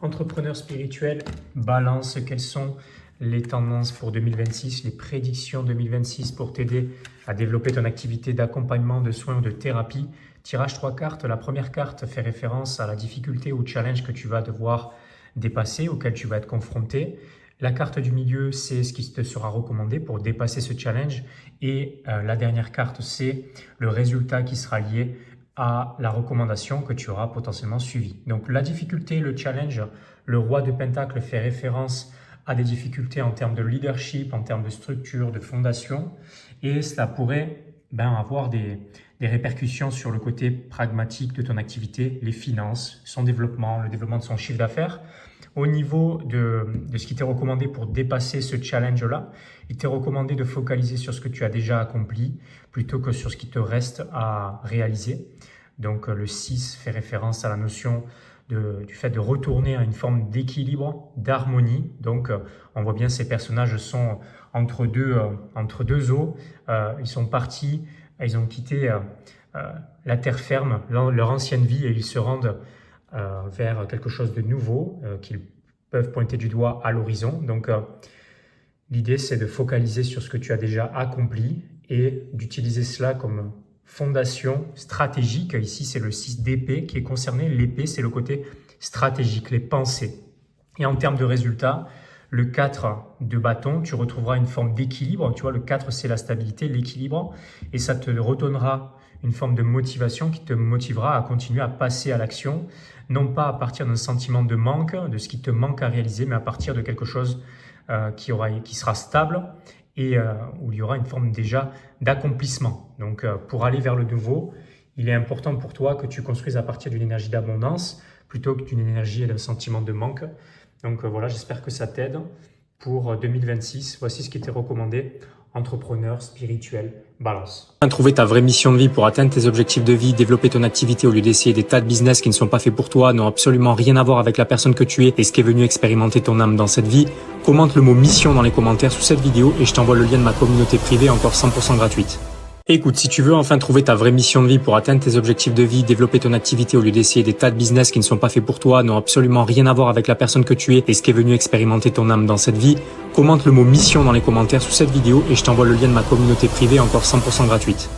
Entrepreneur spirituel, balance, quelles sont les tendances pour 2026, les prédictions 2026 pour t'aider à développer ton activité d'accompagnement, de soins ou de thérapie. Tirage 3 cartes. La première carte fait référence à la difficulté ou challenge que tu vas devoir dépasser, auquel tu vas être confronté. La carte du milieu, c'est ce qui te sera recommandé pour dépasser ce challenge. Et la dernière carte, c'est le résultat qui sera lié à la recommandation que tu auras potentiellement suivie. Donc la difficulté, le challenge, le roi de Pentacle fait référence à des difficultés en termes de leadership, en termes de structure, de fondation, et cela pourrait avoir des répercussions sur le côté pragmatique de ton activité, les finances, son développement, le développement de son chiffre d'affaires. Au niveau de ce qui t'est recommandé pour dépasser ce challenge-là, il t'est recommandé de focaliser sur ce que tu as déjà accompli plutôt que sur ce qui te reste à réaliser. Donc le 6 fait référence à la notion du fait de retourner à une forme d'équilibre, d'harmonie. Donc on voit bien ces personnages sont entre deux eaux. Ils sont partis, ils ont quitté la terre ferme, leur ancienne vie, et ils se rendent vers quelque chose de nouveau qu'ils peuvent pointer du doigt à l'horizon. Donc l'idée, c'est de focaliser sur ce que tu as déjà accompli et d'utiliser cela comme fondation stratégique. Ici, c'est le 6 d'épée qui est concerné. L'épée, c'est le côté stratégique, les pensées. Et en termes de résultats, le 4 de bâton, tu retrouveras une forme d'équilibre. Tu vois, le 4, c'est la stabilité, l'équilibre. Et ça te redonnera une forme de motivation qui te motivera à continuer à passer à l'action, non pas à partir d'un sentiment de manque, de ce qui te manque à réaliser, mais à partir de quelque chose qui sera stable et où il y aura une forme déjà d'accomplissement. Donc pour aller vers le nouveau, il est important pour toi que tu construises à partir d'une énergie d'abondance plutôt que d'une énergie et d'un sentiment de manque. Donc voilà, j'espère que ça t'aide pour 2026. Voici ce qui était recommandé. Entrepreneur spirituel, balance. Trouver ta vraie mission de vie pour atteindre tes objectifs de vie, développer ton activité au lieu d'essayer des tas de business qui ne sont pas faits pour toi, n'ont absolument rien à voir avec la personne que tu es et ce qui est venu expérimenter ton âme dans cette vie. Commente le mot mission dans les commentaires sous cette vidéo et je t'envoie le lien de ma communauté privée encore 100% gratuite. Écoute, si tu veux enfin trouver ta vraie mission de vie pour atteindre tes objectifs de vie, développer ton activité au lieu d'essayer des tas de business qui ne sont pas faits pour toi, n'ont absolument rien à voir avec la personne que tu es et ce qui est venu expérimenter ton âme dans cette vie, commente le mot mission dans les commentaires sous cette vidéo et je t'envoie le lien de ma communauté privée encore 100% gratuite.